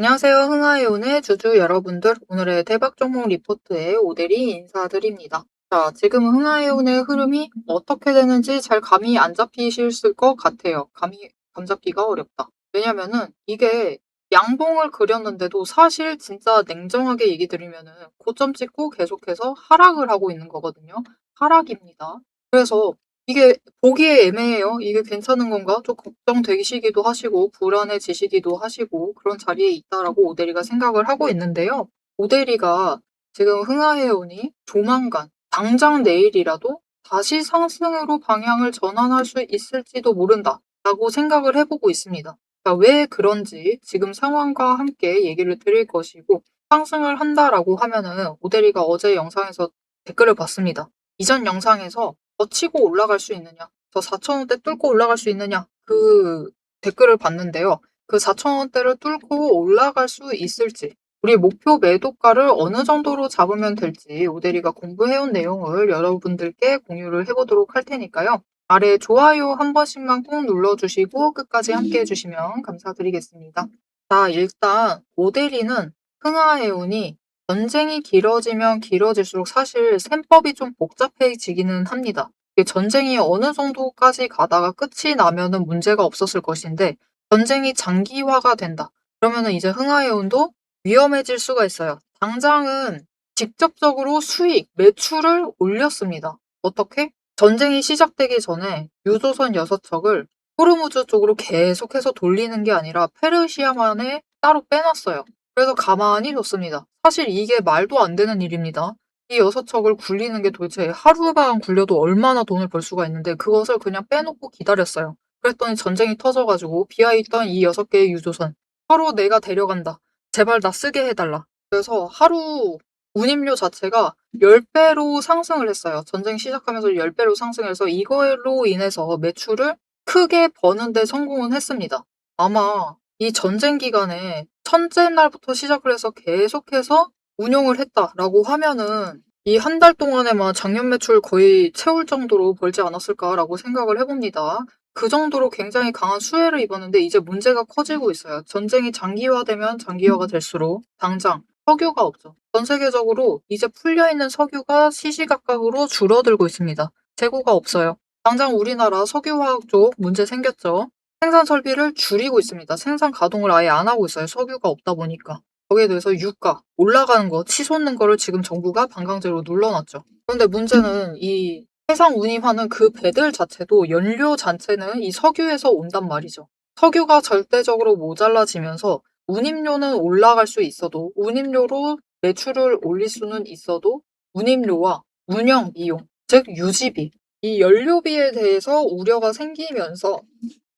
안녕하세요. 흥하해온의 주주 여러분들. 오늘의 대박 종목 리포트에 오대리 인사드립니다. 자, 지금 흥하해온의 흐름이 어떻게 되는지 잘 감이 안 잡히실 것 같아요. 감 잡기가 어렵다. 왜냐면은 이게 양봉을 그렸는데도 사실 진짜 냉정하게 얘기 드리면은 고점 찍고 계속해서 하락을 하고 있는 거거든요. 하락입니다. 그래서 이게 보기에 애매해요. '이게 괜찮은 건가?' 좀 걱정되시기도 하시고 불안해지시기도 하시고 그런 자리에 있다라고 오대리가 생각을 하고 있는데요. 오대리가 지금 흥하해온이 조만간 당장 내일이라도 다시 상승으로 방향을 전환할 수 있을지도 모른다라고 생각을 해 보고 있습니다. 자, 왜 그런지 지금 상황과 함께 얘기를 드릴 것이고 상승을 한다라고 하면은 오대리가 어제 영상에서 댓글을 봤습니다. 이전 영상에서 "더 치고 올라갈 수 있느냐? 저 4,000원대 뚫고 올라갈 수 있느냐?" 그 댓글을 봤는데요. 그 4,000원대를 뚫고 올라갈 수 있을지, 우리 목표 매도가를 어느 정도로 잡으면 될지 오대리가 공부해 온 내용을 여러분들께 공유를 해 보도록 할 테니까요. 아래 좋아요 한 번씩만 꼭 눌러 주시고 끝까지 함께 해 주시면 감사드리겠습니다. 자, 일단 오대리는 흥하해온이 전쟁이 길어지면 길어질수록 사실 셈법이 좀 복잡해지기는 합니다. 이게 전쟁이 어느 정도까지 가다가 끝이 나면은 문제가 없었을 것인데 전쟁이 장기화가 된다. 그러면은 이제 흥하해온도 위험해질 수가 있어요. 당장은 직접적으로 수익, 매출을 올렸습니다. 어떻게? 전쟁이 시작되기 전에 유조선 6척을 호르무즈 쪽으로 계속해서 돌리는 게 아니라 페르시아만에 따로 빼놨어요. 그래서 가만히 뒀습니다. 사실 이게 말도 안 되는 일입니다. 이 6척을 굴리는 게 도대체 하루만 굴려도 얼마나 돈을 벌 수가 있는데 그것을 그냥 빼놓고 기다렸어요. 그랬더니 전쟁이 터져 가지고 비어있던 이 6개의 유조선 "하루 내가 데려간다. 제발 나 쓰게 해 달라." 그래서 하루 운임료 자체가 10배로 상승을 했어요. 전쟁 시작하면서 10배로 상승해서 이걸로 인해서 매출을 크게 버는 데 성공은 했습니다. 아마 이 전쟁 기간에 첫째 날부터 시작을 해서 계속해서 운용을 했다라고 하면은 이 한 달 동안에만 작년 매출 거의 채울 정도로 벌지 않았을까라고 생각을 해 봅니다. 그 정도로 굉장히 강한 수혜를 입었는데 이제 문제가 커지고 있어요. 전쟁이 장기화되면 장기화가 될수록 당장 석유가 없죠. 전 세계적으로 이제 풀려 있는 석유가 시시각각으로 줄어들고 있습니다. 재고가 없어요. 당장 우리나라 석유화학 쪽 문제 생겼죠. 생산 설비를 줄이고 있습니다. 생산 가동을 아예 안 하고 있어요. 석유가 없다 보니까. 거기에 대해서 유가 올라가는 거 치솟는 거를 지금 정부가 반강제로 눌러놨죠. 그런데 문제는 이 해상 운임하는 그 배들 자체도 연료 자체는 이 석유에서 온단 말이죠. 석유가 절대적으로 모자라지면서 운임료는 올라갈 수 있어도 운임료로 매출을 올릴 수는 있어도 운임료와 운영 비용, 즉 유지비, 이 연료비에 대해서 우려가 생기면서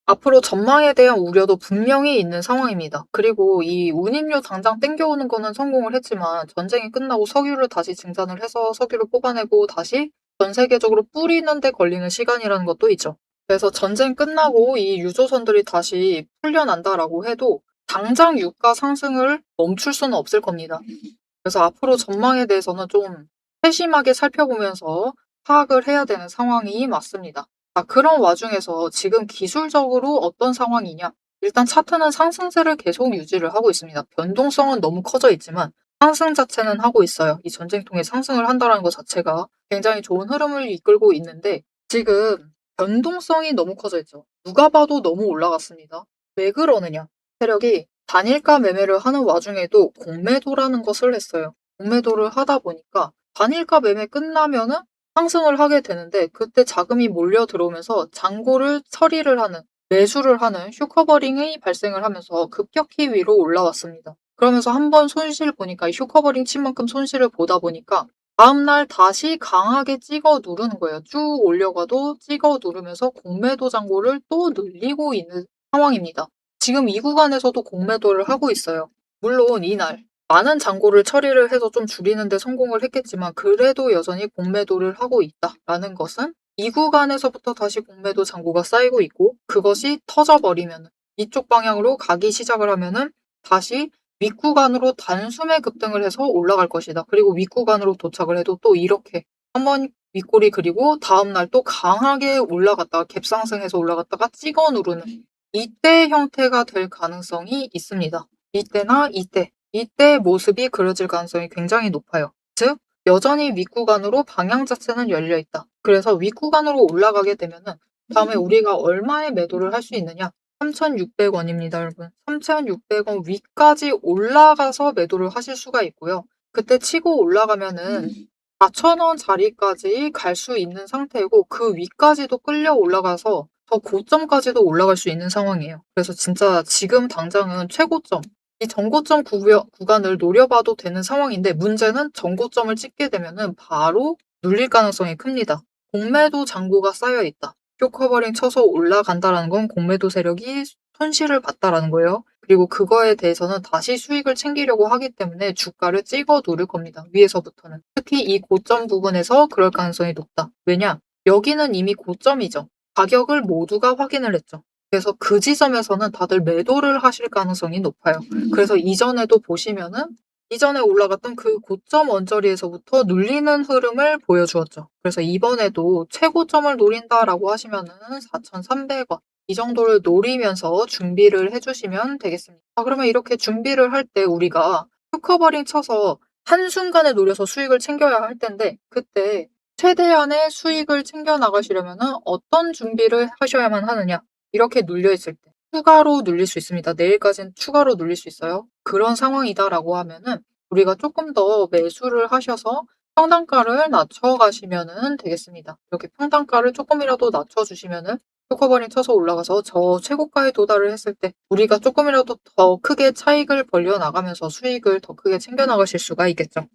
앞으로 전망에 대한 우려도 분명히 있는 상황입니다. 그리고 이 운임료 당장 땡겨오는 거는 성공을 했지만 전쟁이 끝나고 석유를 다시 증산을 해서 석유를 뽑아내고 다시 전 세계적으로 뿌리는 데 걸리는 시간이라는 것도 있죠. 그래서 전쟁 끝나고 이 유조선들이 다시 풀려난다라고 해도 당장 유가 상승을 멈출 수는 없을 겁니다. 그래서 앞으로 전망에 대해서는 좀 세심하게 살펴보면서 파악을 해야 되는 상황이 맞습니다. 그런 와중에서 지금 기술적으로 어떤 상황이냐? 일단 차트는 상승세를 계속 유지를 하고 있습니다. 변동성은 너무 커져 있지만 상승 자체는 하고 있어요. 이 전쟁통에 상승을 한다는 것 자체가 굉장히 좋은 흐름을 이끌고 있는데 지금 변동성이 너무 커져 있죠. 누가 봐도 너무 올라갔습니다. 왜 그러느냐? 세력이 단일가 매매를 하는 와중에도 공매도라는 것을 했어요. 공매도를 하다 보니까 단일가 매매 끝나면은 상승을 하게 되는데 그때 자금이 몰려 들어오면서 잔고를 처리를 하는, 매수를 하는 쇼커버링이 발생을 하면서 급격히 위로 올라왔습니다. 그러면서 한번 손실 보니까 이 쇼커버링 친 만큼 손실을 보다 보니까 다음날 다시 강하게 찍어 누르는 거예요. 쭉 올려가도 찍어 누르면서 공매도 잔고를 또 늘리고 있는 상황입니다. 지금 이 구간에서도 공매도를 하고 있어요. 물론 이날 많은 잔고를 처리를 해서 좀 줄이는 데 성공을 했겠지만 그래도 여전히 공매도를 하고 있다라는 것은 이 구간에서부터 다시 공매도 잔고가 쌓이고 있고 그것이 터져버리면 이쪽 방향으로 가기 시작을 하면은 다시 윗구간으로 단숨에 급등을 해서 올라갈 것이다. 그리고 윗구간으로 도착을 해도 또 이렇게 한번 윗꼬리 그리고 다음날 또 강하게 올라갔다가 갭상승해서 올라갔다가 찍어 누르는 이때 형태가 될 가능성이 있습니다. 이때나 이때 모습이 그려질 가능성이 굉장히 높아요. 즉 여전히 윗구간으로 방향 자체는 열려 있다. 그래서 윗구간으로 올라가게 되면은 다음에 우리가 얼마에 매도를 할 수 있느냐? 3,600원입니다, 여러분. 3,600원 위까지 올라가서 매도를 하실 수가 있고요. 그때 치고 올라가면은 4,000원 자리까지 갈 수 있는 상태고 그 위까지도 끌려 올라가서 더 고점까지도 올라갈 수 있는 상황이에요. 그래서 진짜 지금 당장은 최고점, 이 전고점 구간을 노려봐도 되는 상황인데 문제는 전고점을 찍게 되면은 바로 눌릴 가능성이 큽니다. 공매도 잔고가 쌓여 있다. 쇼커버링 쳐서 올라간다라는 건 공매도 세력이 손실을 봤다라는 거예요. 그리고 그거에 대해서는 다시 수익을 챙기려고 하기 때문에 주가를 찍어 누를 겁니다. 위에서부터는. 특히 이 고점 부분에서 그럴 가능성이 높다. 왜냐? 여기는 이미 고점이죠. 가격을 모두가 확인을 했죠. 그래서 그 지점에서는 다들 매도를 하실 가능성이 높아요. 그래서 이전에도 보시면은 이전에 올라갔던 그 고점 언저리에서부터 눌리는 흐름을 보여주었죠. 그래서 이번에도 최고점을 노린다라고 하시면은 4,300원 이 정도를 노리면서 준비를 해주시면 되겠습니다. 그러면 이렇게 준비를 할 때 우리가 큐커버링 쳐서 한순간에 노려서 수익을 챙겨야 할 텐데 그때 최대한의 수익을 챙겨 나가시려면은 어떤 준비를 하셔야만 하느냐? 이렇게 눌려 있을 때 추가로 눌릴 수 있습니다. 내일까지는 추가로 눌릴 수 있어요. 그런 상황이다라고 하면은 우리가 조금 더 매수를 하셔서 평단가를 낮춰가시면은 되겠습니다. 이렇게 평단가를 조금이라도 낮춰주시면은 쇼커버링 쳐서 올라가서 저 최고가에 도달을 했을 때 우리가 조금이라도 더 크게 차익을 벌려 나가면서 수익을 더 크게 챙겨 나가실 수가 있겠죠.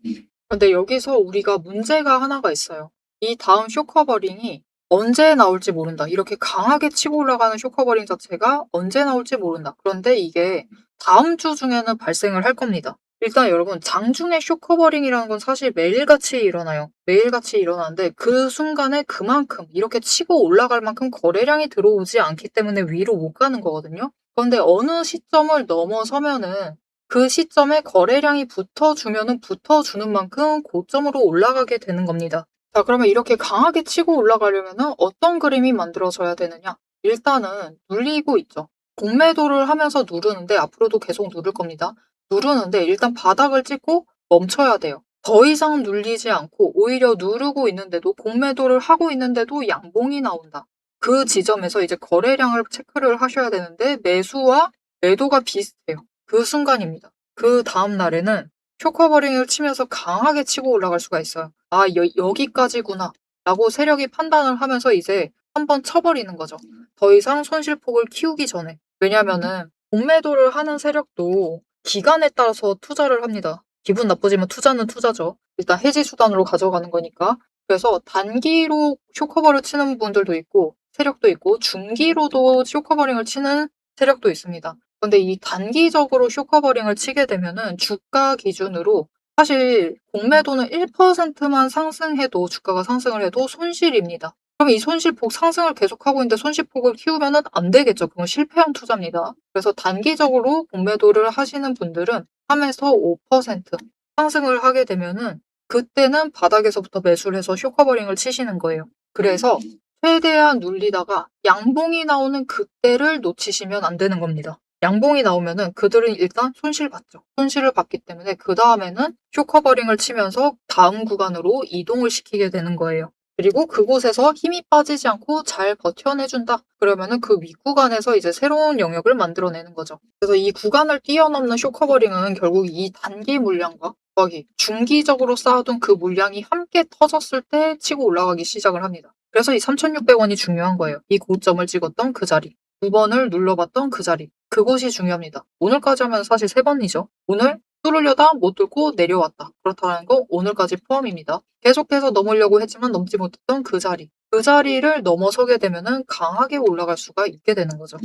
근데 여기서 우리가 문제가 하나가 있어요. 이 다음 쇼커버링이 언제 나올지 모른다. 이렇게 강하게 치고 올라가는 쇼커버링 자체가 언제 나올지 모른다. 그런데 이게 다음 주 중에는 발생을 할 겁니다. 일단 여러분 장중에 쇼커버링이라는 건 사실 매일같이 일어나요. 매일같이 일어나는데 그 순간에 그만큼 이렇게 치고 올라갈 만큼 거래량이 들어오지 않기 때문에 위로 못 가는 거거든요. 그런데 어느 시점을 넘어서면은 그 시점에 거래량이 붙어주면은 붙어주는 만큼 고점으로 올라가게 되는 겁니다. 자, 그러면 이렇게 강하게 치고 올라가려면은 어떤 그림이 만들어져야 되느냐? 일단은 눌리고 있죠. 공매도를 하면서 누르는데 앞으로도 계속 누를 겁니다. 누르는데 일단 바닥을 찍고 멈춰야 돼요. 더 이상 눌리지 않고 오히려 누르고 있는데도 공매도를 하고 있는데도 양봉이 나온다. 그 지점에서 이제 거래량을 체크를 하셔야 되는데 매수와 매도가 비슷해요. 그 순간입니다. 그 다음 날에는 쇼커버링을 치면서 강하게 치고 올라갈 수가 있어요. 아, 여기까지구나. 라고 세력이 판단을 하면서 이제 한번 쳐버리는 거죠. 더 이상 손실폭을 키우기 전에. 왜냐면은 공매도를 하는 세력도 기간에 따라서 투자를 합니다. 기분 나쁘지만 투자는 투자죠. 일단 해지 수단으로 가져가는 거니까. 그래서 단기로 쇼커버를 치는 분들도 있고 세력도 있고 중기로도 쇼커버링을 치는 세력도 있습니다. 근데 이 단기적으로 쇼커버링을 치게 되면은 주가 기준으로 사실 공매도는 1%만 상승해도 주가가 상승을 해도 손실입니다. 그럼 이 손실폭 상승을 계속하고 있는데 손실폭을 키우면은 안 되겠죠. 그건 실패한 투자입니다. 그래서 단기적으로 공매도를 하시는 분들은 3에서 5% 상승을 하게 되면은 그때는 바닥에서부터 매수를 해서 쇼커버링을 치시는 거예요. 그래서 최대한 눌리다가 양봉이 나오는 그때를 놓치시면 안 되는 겁니다. 양봉이 나오면은 그들은 일단 손실봤죠. 손실을 봤기 때문에 그 다음에는 쇼커버링을 치면서 다음 구간으로 이동을 시키게 되는 거예요. 그리고 그곳에서 힘이 빠지지 않고 잘 버텨내준다. 그러면은 그 윗구간에서 이제 새로운 영역을 만들어내는 거죠. 그래서 이 구간을 뛰어넘는 쇼커버링은 결국 이 단기 물량과 거기 중기적으로 쌓아둔 그 물량이 함께 터졌을 때 치고 올라가기 시작을 합니다. 그래서 이 3,600원이 중요한 거예요. 이 고점을 찍었던 그 자리. 2번을 눌러봤던 그 자리. 그곳이 중요합니다. 오늘까지 하면 사실 3번이죠. 오늘 뚫으려다 못 뚫고 내려왔다. 그렇다는 거 오늘까지 포함입니다. 계속해서 넘으려고 했지만 넘지 못했던 그 자리. 그 자리를 넘어서게 되면은 강하게 올라갈 수가 있게 되는 거죠.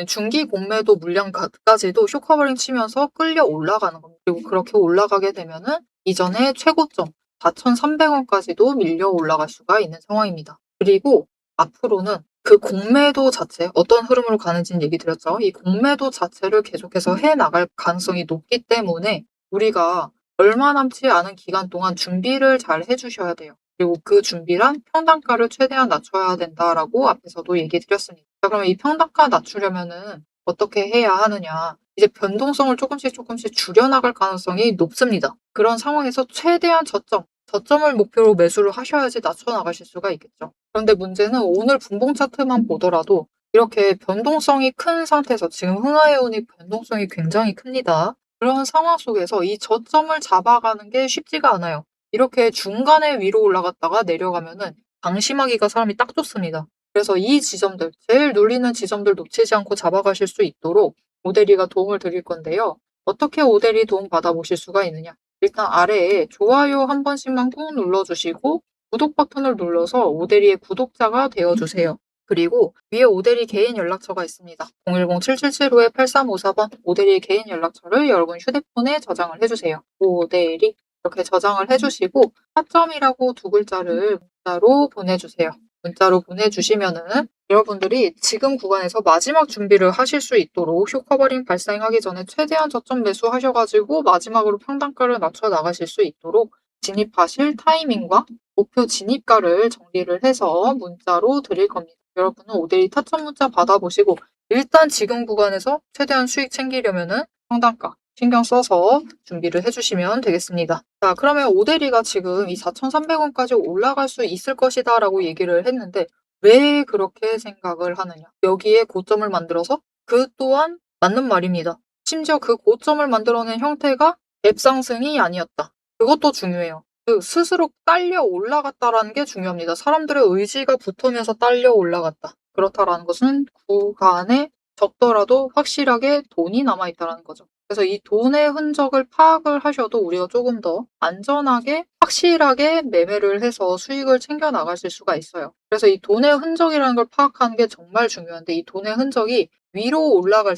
중기 공매도 물량까지도 쇼커버링 치면서 끌려 올라가는 겁니다. 그리고 그렇게 올라가게 되면은 이전에 최고점 4,300원까지도 밀려 올라갈 수가 있는 상황입니다. 그리고 앞으로는 그 공매도 자체, 어떤 흐름으로 가는지는 얘기 드렸죠. 이 공매도 자체를 계속해서 해 나갈 가능성이 높기 때문에 우리가 얼마 남지 않은 기간 동안 준비를 잘 해주셔야 돼요. 그리고 그 준비란 평단가를 최대한 낮춰야 된다라고 앞에서도 얘기 드렸습니다. 자, 그러면 이 평단가 낮추려면은 어떻게 해야 하느냐. 이제 변동성을 조금씩 줄여나갈 가능성이 높습니다. 그런 상황에서 최대한 저점을 목표로 매수를 하셔야지 낮춰 나가실 수가 있겠죠. 그런데 문제는 오늘 분봉 차트만 보더라도 이렇게 변동성이 큰 상태에서 지금 흥하해온이 변동성이 굉장히 큽니다. 그런 상황 속에서 이 저점을 잡아가는 게 쉽지가 않아요. 이렇게 중간에 위로 올라갔다가 내려가면은 방심하기가 사람이 딱 좋습니다. 그래서 이 지점들, 제일 눌리는 지점들 놓치지 않고 잡아가실 수 있도록 오데리가 도움을 드릴 건데요. 어떻게 오데리 도움 받아보실 수가 있느냐? 일단 아래에 좋아요 한 번씩만 꾹 눌러주시고 구독 버튼을 눌러서 오데리의 구독자가 되어주세요. 그리고 위에 오데리 개인 연락처가 있습니다. 010-7775-8354번 오데리의 개인 연락처를 여러분 휴대폰에 저장을 해주세요. 오데리 이렇게 저장을 해주시고 타점이라고 두 글자를 문자로 보내주세요. 문자로 보내주시면은 여러분들이 지금 구간에서 마지막 준비를 하실 수 있도록 쇼커버링 발생하기 전에 최대한 저점 매수하셔가지고 마지막으로 평단가를 맞춰 나가실 수 있도록 진입하실 타이밍과 목표 진입가를 정리를 해서 문자로 드릴 겁니다. 여러분은 오데이 타점 문자 받아보시고 일단 지금 구간에서 최대한 수익 챙기려면은 평단가 신경 써서 준비를 해주시면 되겠습니다. 자, 그러면 오데리가 지금 이 4,300원까지 올라갈 수 있을 것이다 라고 얘기를 했는데 왜 그렇게 생각을 하느냐? 여기에 고점을 만들어서 그 또한 맞는 말입니다. 심지어 그 고점을 만들어낸 형태가 갭 상승이 아니었다. 그것도 중요해요. 그 스스로 딸려 올라갔다라는 게 중요합니다. 사람들의 의지가 붙으면서 딸려 올라갔다. 그렇다라는 것은 구간에 적더라도 확실하게 돈이 남아있다는 거죠. 그래서 이 돈의 흔적을 파악을 하셔도 우리가 조금 더 안전하게 확실하게 매매를 해서 수익을 챙겨 나가실 수가 있어요. 그래서 이 돈의 흔적이라는 걸 파악하는 게 정말 중요한데 이 돈의 흔적이 위로 올라갈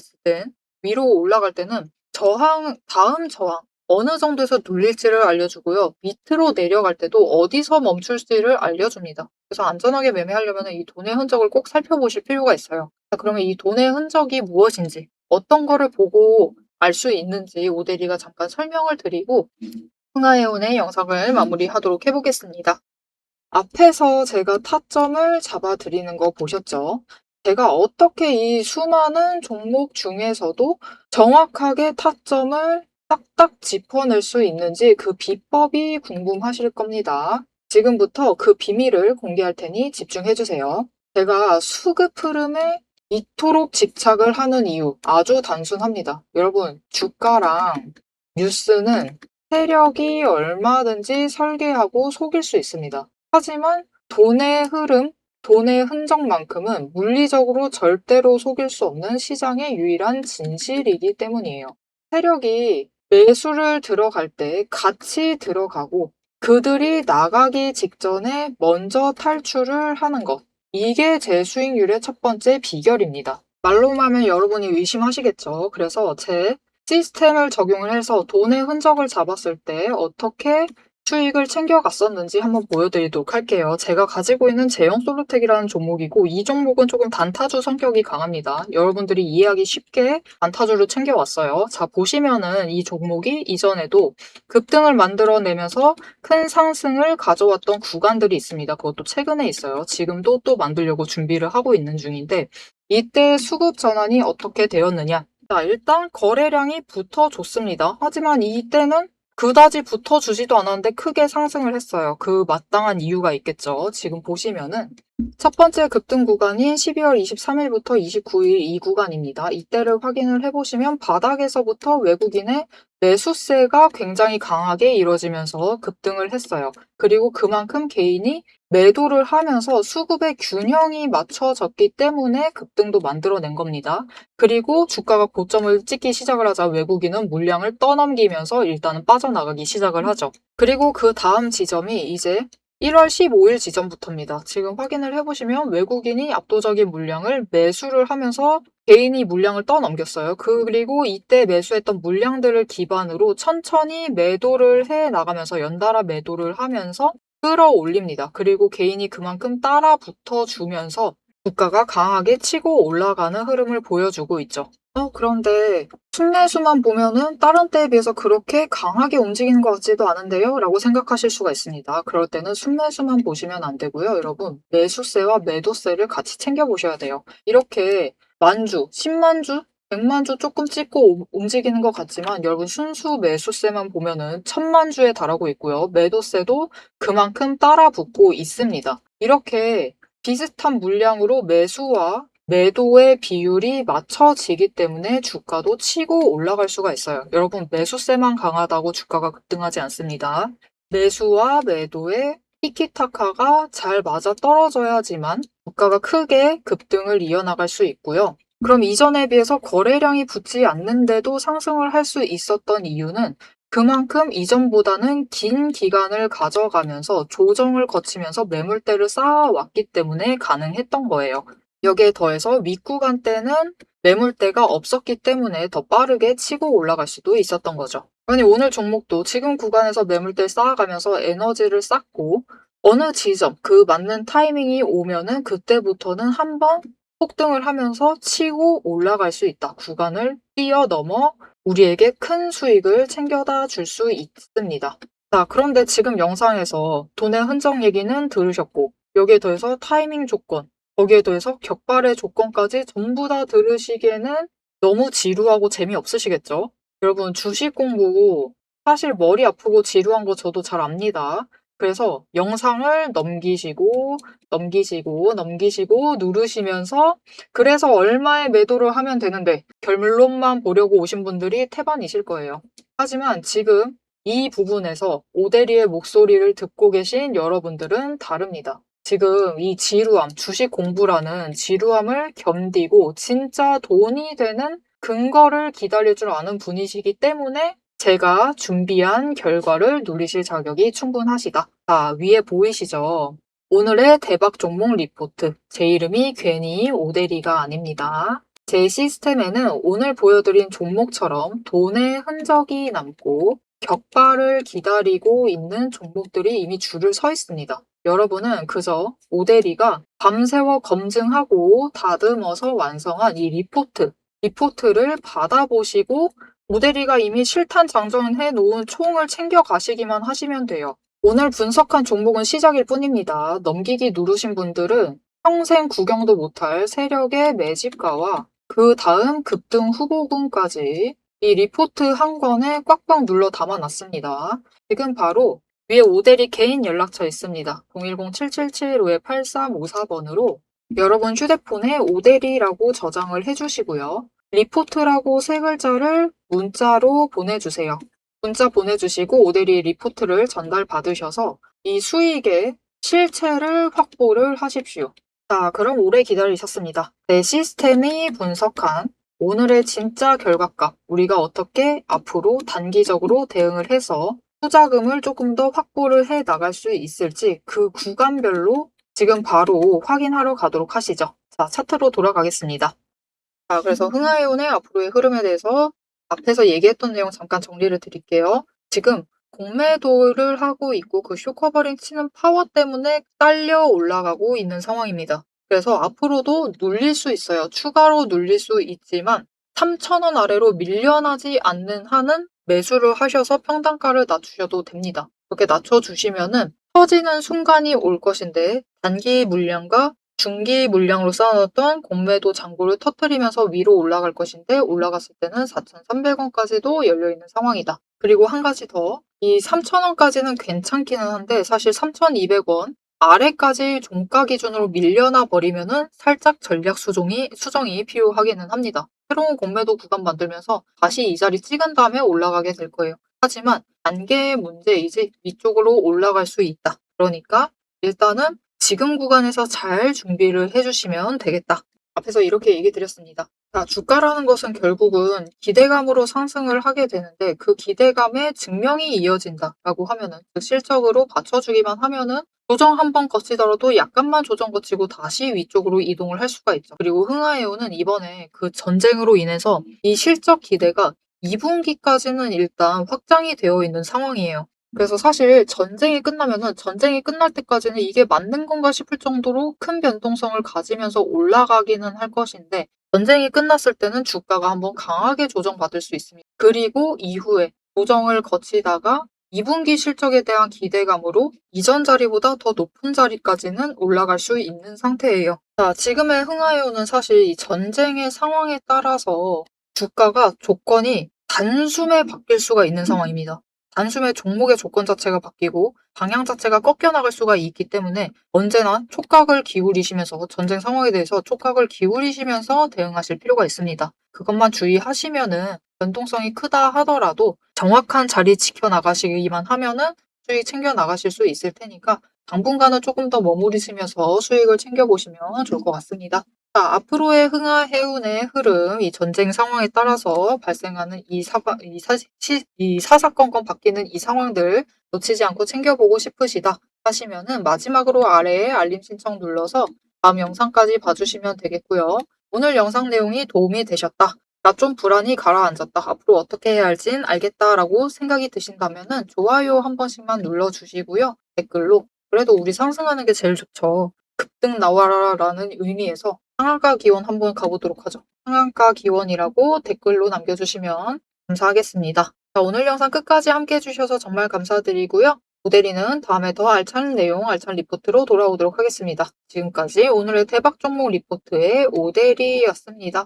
때는 다음 저항, 어느 정도에서 눌릴지를 알려주고요. 밑으로 내려갈 때도 어디서 멈출지를 알려줍니다. 그래서 안전하게 매매하려면 이 돈의 흔적을 꼭 살펴보실 필요가 있어요. 자, 그러면 이 돈의 흔적이 무엇인지, 어떤 거를 보고 알 수 있는지 오데리가 잠깐 설명을 드리고 흥하해온의 영상을 마무리하도록 해보겠습니다. 앞에서 제가 타점을 잡아드리는 거 보셨죠? 제가 어떻게 이 수많은 종목 중에서도 정확하게 타점을 딱딱 짚어낼 수 있는지 그 비법이 궁금하실 겁니다. 지금부터 그 비밀을 공개할 테니 집중해주세요. 제가 수급 흐름에 이토록 집착을 하는 이유 아주 단순합니다. 여러분, 주가랑 뉴스는 세력이 얼마든지 설계하고 속일 수 있습니다. 하지만 돈의 흐름, 돈의 흔적만큼은 물리적으로 절대로 속일 수 없는 시장의 유일한 진실이기 때문이에요. 세력이 매수를 들어갈 때 같이 들어가고 그들이 나가기 직전에 먼저 탈출을 하는 것. 이게 제 수익률의 첫 번째 비결입니다. 말로만 하면 여러분이 의심하시겠죠. 그래서 제 시스템을 적용을 해서 돈의 흔적을 잡았을 때 어떻게 수익을 챙겨갔었는지 한번 보여드리도록 할게요. 제가 가지고 있는 제형솔루텍이라는 종목이고 이 종목은 조금 단타주 성격이 강합니다. 여러분들이 이해하기 쉽게 단타주를 챙겨왔어요. 자, 보시면은 이 종목이 이전에도 급등을 만들어내면서 큰 상승을 가져왔던 구간들이 있습니다. 그것도 최근에 있어요. 지금도 또 만들려고 준비를 하고 있는 중인데 이때 수급 전환이 어떻게 되었느냐? 자, 일단 거래량이 붙어줬습니다. 하지만 이때는 그다지 붙어주지도 않았는데 크게 상승을 했어요. 그 마땅한 이유가 있겠죠. 지금 보시면은 첫 번째 급등 구간인 12월 23일부터 29일 이 구간입니다. 이때를 확인을 해보시면 바닥에서부터 외국인의 매수세가 굉장히 강하게 이루어지면서 급등을 했어요. 그리고 그만큼 개인이 매도를 하면서 수급의 균형이 맞춰졌기 때문에 급등도 만들어낸 겁니다. 그리고 주가가 고점을 찍기 시작을 하자 외국인은 물량을 떠넘기면서 일단은 빠져나가기 시작을 하죠. 그리고 그 다음 지점이 이제 1월 15일 지점부터입니다. 지금 확인을 해보시면 외국인이 압도적인 물량을 매수를 하면서 개인이 물량을 떠넘겼어요. 그리고 이때 매수했던 물량들을 기반으로 천천히 매도를 해 나가면서 연달아 매도를 하면서 끌어올립니다. 그리고 개인이 그만큼 따라 붙어주면서 주가가 강하게 치고 올라가는 흐름을 보여주고 있죠. 그런데 순매수만 보면은 다른 때에 비해서 그렇게 강하게 움직이는 것 같지도 않은데요? 라고 생각하실 수가 있습니다. 그럴 때는 순매수만 보시면 안 되고요. 여러분, 매수세와 매도세를 같이 챙겨보셔야 돼요. 이렇게 만주, 10만 주 100만 주 조금 찍고 움직이는 것 같지만 여러분 순수 매수세만 보면은 1000만 주에 달하고 있고요. 매도세도 그만큼 따라 붙고 있습니다. 이렇게 비슷한 물량으로 매수와 매도의 비율이 맞춰지기 때문에 주가도 치고 올라갈 수가 있어요. 여러분 매수세만 강하다고 주가가 급등하지 않습니다. 매수와 매도의 티키타카가 잘 맞아떨어져야지만 주가가 크게 급등을 이어나갈 수 있고요. 그럼 이전에 비해서 거래량이 붙지 않는데도 상승을 할 수 있었던 이유는 그만큼 이전보다는 긴 기간을 가져가면서 조정을 거치면서 매물대를 쌓아왔기 때문에 가능했던 거예요. 여기에 더해서 윗구간 때는 매물대가 없었기 때문에 더 빠르게 치고 올라갈 수도 있었던 거죠. 아니 오늘 종목도 지금 구간에서 매물대를 쌓아가면서 에너지를 쌓고 어느 지점 그 맞는 타이밍이 오면은 그때부터는 한번 폭등을 하면서 치고 올라갈 수 있다. 구간을 뛰어넘어 우리에게 큰 수익을 챙겨다 줄 수 있습니다. 자, 그런데 지금 영상에서 돈의 흔적 얘기는 들으셨고 여기에 더해서 타이밍 조건, 거기에 더해서 격발의 조건까지 전부 다 들으시기에는 너무 지루하고 재미없으시겠죠? 여러분 주식 공부 사실 머리 아프고 지루한 거 저도 잘 압니다. 그래서 영상을 넘기시고 누르시면서 그래서 얼마에 매도를 하면 되는데 결론만 보려고 오신 분들이 태반이실 거예요. 하지만 지금 이 부분에서 오대리의 목소리를 듣고 계신 여러분들은 다릅니다. 지금 이 지루함, 주식 공부라는 지루함을 견디고 진짜 돈이 되는 근거를 기다릴 줄 아는 분이시기 때문에 제가 준비한 결과를 누리실 자격이 충분하시다. 자, 위에 보이시죠? 오늘의 대박 종목 리포트. 제 이름이 괜히 오대리가 아닙니다. 제 시스템에는 오늘 보여드린 종목처럼 돈의 흔적이 남고 격발을 기다리고 있는 종목들이 이미 줄을 서 있습니다. 여러분은 그저 오대리가 밤새워 검증하고 다듬어서 완성한 이 리포트를 받아보시고 오대리가 이미 실탄 장전해 놓은 총을 챙겨 가시기만 하시면 돼요. 오늘 분석한 종목은 시작일 뿐입니다. 넘기기 누르신 분들은 평생 구경도 못할 세력의 매집가와 그 다음 급등 후보군까지 이 리포트 한 권에 꽉꽉 눌러 담아놨습니다. 지금 바로 위에 오대리 개인 연락처 있습니다. 010-7775-8354번으로 여러분 휴대폰에 오대리라고 저장을 해주시고요. 리포트라고 세 글자를 문자로 보내주세요. 문자 보내주시고 오대리 리포트를 전달받으셔서 이 수익의 실체를 확보를 하십시오. 자, 그럼 오래 기다리셨습니다. 내 시스템이 분석한 오늘의 진짜 결과값, 우리가 어떻게 앞으로 단기적으로 대응을 해서 투자금을 조금 더 확보를 해 나갈 수 있을지 그 구간별로 지금 바로 확인하러 가도록 하시죠. 자, 차트로 돌아가겠습니다. 자, 그래서 흥하이온의 앞으로의 흐름에 대해서 앞에서 얘기했던 내용 잠깐 정리를 드릴게요. 지금 공매도를 하고 있고 그 쇼커버링 치는 파워 때문에 딸려 올라가고 있는 상황입니다. 그래서 앞으로도 눌릴 수 있어요. 추가로 눌릴 수 있지만 3,000원 아래로 밀려나지 않는 한은 매수를 하셔서 평단가를 낮추셔도 됩니다. 그렇게 낮춰주시면은 터지는 순간이 올 것인데 단기 물량과 중기 물량으로 쌓아놨던 공매도 잔고를 터뜨리면서 위로 올라갈 것인데 올라갔을 때는 4,300원까지도 열려있는 상황이다. 그리고 한 가지 더, 이 3,000원까지는 괜찮기는 한데 사실 3,200원 아래까지 종가 기준으로 밀려나 버리면은 살짝 전략 수정이 필요하기는 합니다. 새로운 공매도 구간 만들면서 다시 이 자리 찍은 다음에 올라가게 될 거예요. 하지만 단계의 문제이지 위쪽으로 올라갈 수 있다. 그러니까 일단은 지금 구간에서 잘 준비를 해주시면 되겠다. 앞에서 이렇게 얘기 드렸습니다. 자, 주가라는 것은 결국은 기대감으로 상승을 하게 되는데 그 기대감에 증명이 이어진다라고 하면은 즉 실적으로 받쳐주기만 하면은 조정 한번 거치더라도 약간만 조정 거치고 다시 위쪽으로 이동을 할 수가 있죠. 그리고 흥하에오는 이번에 그 전쟁으로 인해서 이 실적 기대가 2분기까지는 일단 확장이 되어 있는 상황이에요. 그래서 사실 전쟁이 끝나면은 전쟁이 끝날 때까지는 이게 맞는 건가 싶을 정도로 큰 변동성을 가지면서 올라가기는 할 것인데 전쟁이 끝났을 때는 주가가 한번 강하게 조정받을 수 있습니다. 그리고 이후에 조정을 거치다가 2분기 실적에 대한 기대감으로 이전 자리보다 더 높은 자리까지는 올라갈 수 있는 상태예요. 자, 지금의 흥하이온은 사실 이 전쟁의 상황에 따라서 주가가 조건이 단숨에 바뀔 수가 있는 상황입니다. 단숨에 종목의 조건 자체가 바뀌고 방향 자체가 꺾여 나갈 수가 있기 때문에 언제나 촉각을 기울이시면서 전쟁 상황에 대해서 촉각을 기울이시면서 대응하실 필요가 있습니다. 그것만 주의하시면은 변동성이 크다 하더라도 정확한 자리 지켜나가시기만 하면은 수익 챙겨 나가실 수 있을 테니까 당분간은 조금 더 머무르시면서 수익을 챙겨보시면 좋을 것 같습니다. 자, 앞으로의 흥하해운의 흐름, 이 전쟁 상황에 따라서 발생하는 이 사사건건 바뀌는 이 상황들 놓치지 않고 챙겨보고 싶으시다 하시면은 마지막으로 아래에 알림 신청 눌러서 다음 영상까지 봐주시면 되겠고요. 오늘 영상 내용이 도움이 되셨다. 나 좀 불안이 가라앉았다. 앞으로 어떻게 해야 할진 알겠다라고 생각이 드신다면은 좋아요 한 번씩만 눌러주시고요. 댓글로 그래도 우리 상승하는 게 제일 좋죠. 급등 나와라라는 의미에서 상한가 기원 한번 가보도록 하죠. 상한가 기원이라고 댓글로 남겨주시면 감사하겠습니다. 자, 오늘 영상 끝까지 함께 해주셔서 정말 감사드리고요. 모델이는 다음에 더 알찬 내용, 알찬 리포트로 돌아오도록 하겠습니다. 지금까지 오늘의 대박 종목 리포트의 오대리였습니다.